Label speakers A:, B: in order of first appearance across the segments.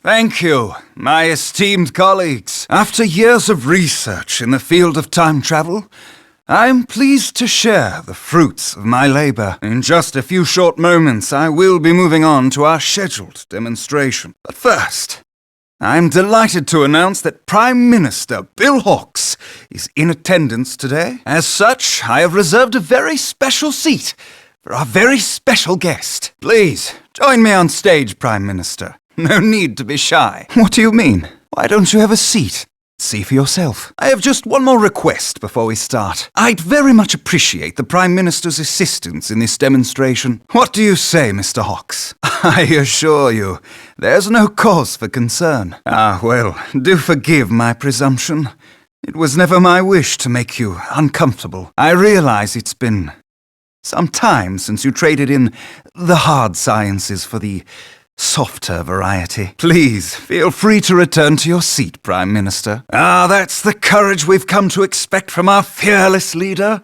A: Thank you, my esteemed colleagues. After years of research in the field of time travel, I'm pleased to share the fruits of my labor. In just a few short moments, I will be moving on to our scheduled demonstration. But first, I'm delighted to announce that Prime Minister Bill Hawks is in attendance today. As such, I have reserved a very special seat for our very special guest. Please, join me on stage, Prime Minister. No need to be shy. What do you mean? Why don't you have a seat? See for yourself. I have just one more request before we start. I'd very much appreciate the Prime Minister's assistance in this demonstration. What do you say, Mr. Hawks? I assure you, there's no cause for concern. Well, do forgive my presumption. It was never my wish to make you uncomfortable. I realize it's been some time since you traded in the hard sciences for the softer variety. Please, feel free to return to your seat, Prime Minister. That's the courage we've come to expect from our fearless leader.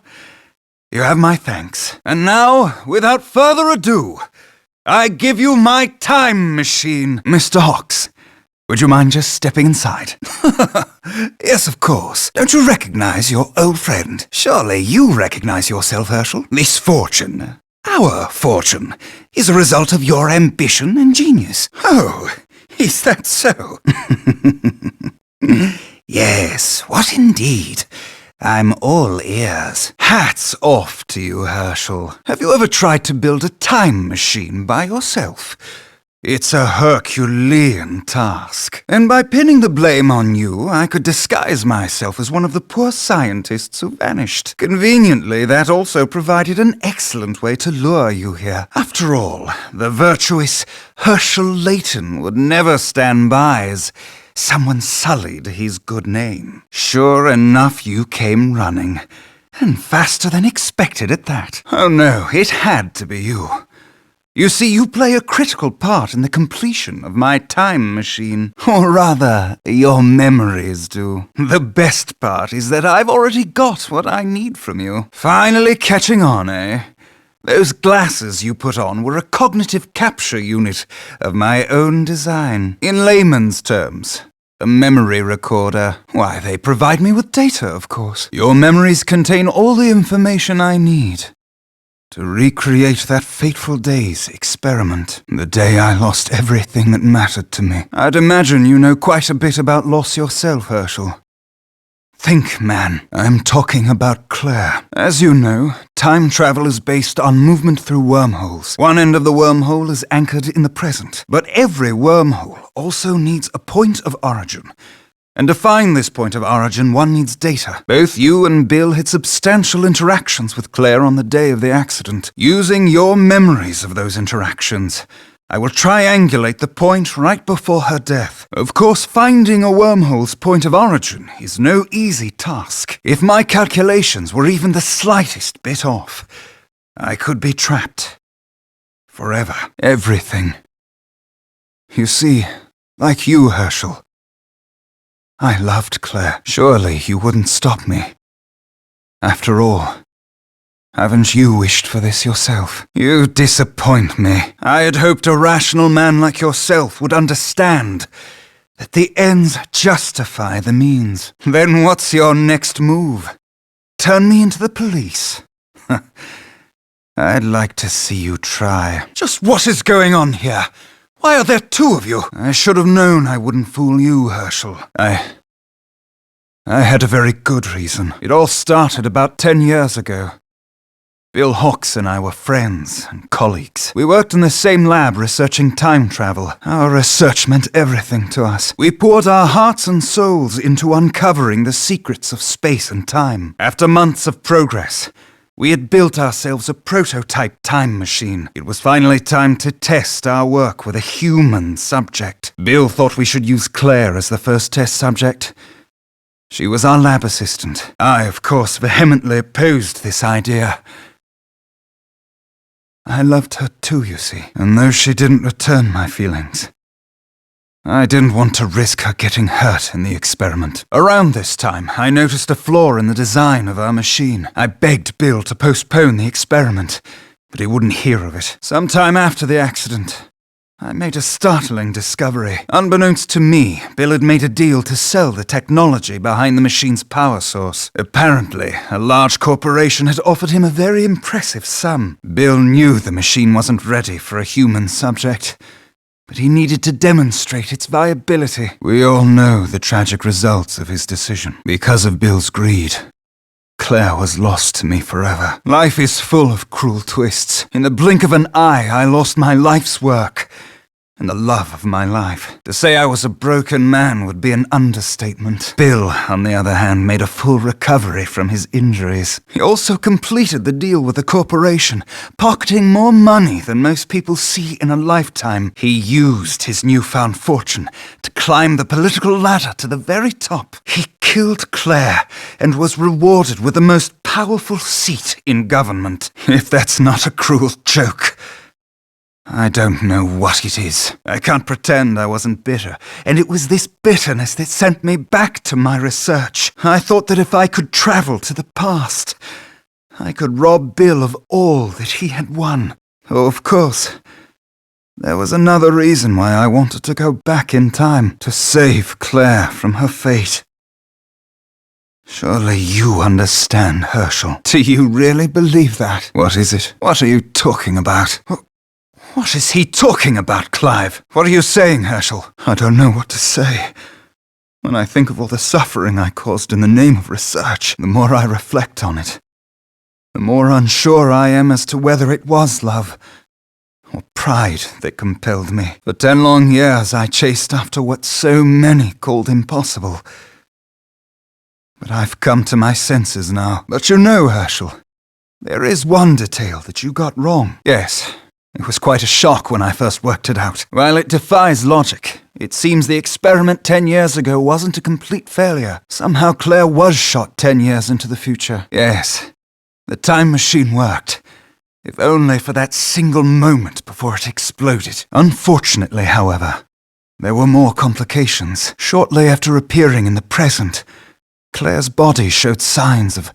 A: You have my thanks. And now, without further ado, I give you my time machine. Mr. Hawks, would you mind just stepping inside? Yes, of course. Don't you recognize your old friend? Surely you recognize yourself, Herschel. This fortune, our fortune, is a result of your ambition and genius. Oh, is that so? Yes, what indeed? I'm all ears. Hats off to you, Herschel. Have you ever tried to build a time machine by yourself? It's a Herculean task. And by pinning the blame on you, I could disguise myself as one of the poor scientists who vanished. Conveniently, that also provided an excellent way to lure you here. After all, the virtuous Herschel Layton would never stand by as someone sullied his good name. Sure enough, you came running. And faster than expected at that. Oh no, it had to be you. You see, you play a critical part in the completion of my time machine. Or rather, your memories do. The best part is that I've already got what I need from you. Finally catching on, eh? Those glasses you put on were a cognitive capture unit of my own design. In layman's terms, a memory recorder. Why, they provide me with data, of course. Your memories contain all the information I need to recreate that fateful day's experiment. The day I lost everything that mattered to me. I'd imagine you know quite a bit about loss yourself, Herschel. Think, man. I'm talking about Claire. As you know, time travel is based on movement through wormholes. One end of the wormhole is anchored in the present, but every wormhole also needs a point of origin. And to find this point of origin, one needs data. Both you and Bill had substantial interactions with Claire on the day of the accident. Using your memories of those interactions, I will triangulate the point right before her death. Of course, finding a wormhole's point of origin is no easy task. If my calculations were even the slightest bit off, I could be trapped. Forever. Everything. You see, like you, Herschel, I loved Claire. Surely you wouldn't stop me. After all, haven't you wished for this yourself? You disappoint me. I had hoped a rational man like yourself would understand that the ends justify the means. Then what's your next move? Turn me into the police? I'd like to see you try. Just what is going on here? Why are there two of you? I should have known I wouldn't fool you, Herschel. I had a very good reason. It all started about 10 years ago. Bill Hawks and I were friends and colleagues. We worked in the same lab researching time travel. Our research meant everything to us. We poured our hearts and souls into uncovering the secrets of space and time. After months of progress, we had built ourselves a prototype time machine. It was finally time to test our work with a human subject. Bill thought we should use Claire as the first test subject. She was our lab assistant. I, of course, vehemently opposed this idea. I loved her too, you see, and though she didn't return my feelings, I didn't want to risk her getting hurt in the experiment. Around this time, I noticed a flaw in the design of our machine. I begged Bill to postpone the experiment, but he wouldn't hear of it. Sometime after the accident, I made a startling discovery. Unbeknownst to me, Bill had made a deal to sell the technology behind the machine's power source. Apparently, a large corporation had offered him a very impressive sum. Bill knew the machine wasn't ready for a human subject, but he needed to demonstrate its viability. We all know the tragic results of his decision. Because of Bill's greed, Claire was lost to me forever. Life is full of cruel twists. In the blink of an eye, I lost my life's work and the love of my life. To say I was a broken man would be an understatement. Bill, on the other hand, made a full recovery from his injuries. He also completed the deal with the corporation, pocketing more money than most people see in a lifetime. He used his newfound fortune to climb the political ladder to the very top. He killed Claire and was rewarded with the most powerful seat in government. If that's not a cruel joke, I don't know what it is. I can't pretend I wasn't bitter, and it was this bitterness that sent me back to my research. I thought that if I could travel to the past, I could rob Bill of all that he had won. Oh, of course, there was another reason why I wanted to go back in time, to save Claire from her fate. Surely you understand, Herschel. Do you really believe that? What is it? What are you talking about? What is he talking about, Clive? What are you saying, Herschel? I don't know what to say. When I think of all the suffering I caused in the name of research, the more I reflect on it, the more unsure I am as to whether it was love or pride that compelled me. For 10 long years I chased after what so many called impossible. But I've come to my senses now. But you know, Herschel, there is one detail that you got wrong. Yes. It was quite a shock when I first worked it out. While it defies logic, it seems the experiment 10 years ago wasn't a complete failure. Somehow Claire was shot 10 years into the future. Yes, the time machine worked, if only for that single moment before it exploded. Unfortunately, however, there were more complications. Shortly after appearing in the present, Claire's body showed signs of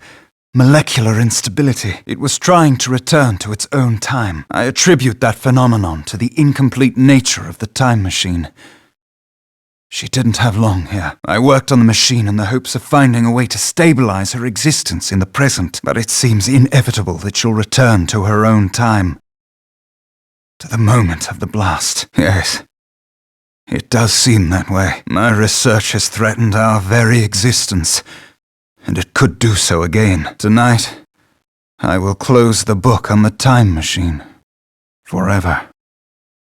A: molecular instability. It was trying to return to its own time. I attribute that phenomenon to the incomplete nature of the time machine. She didn't have long here. I worked on the machine in the hopes of finding a way to stabilize her existence in the present, but it seems inevitable that she'll return to her own time. To the moment of the blast. Yes, it does seem that way. My research has threatened our very existence, and it could do so again. Tonight, I will close the book on the time machine forever.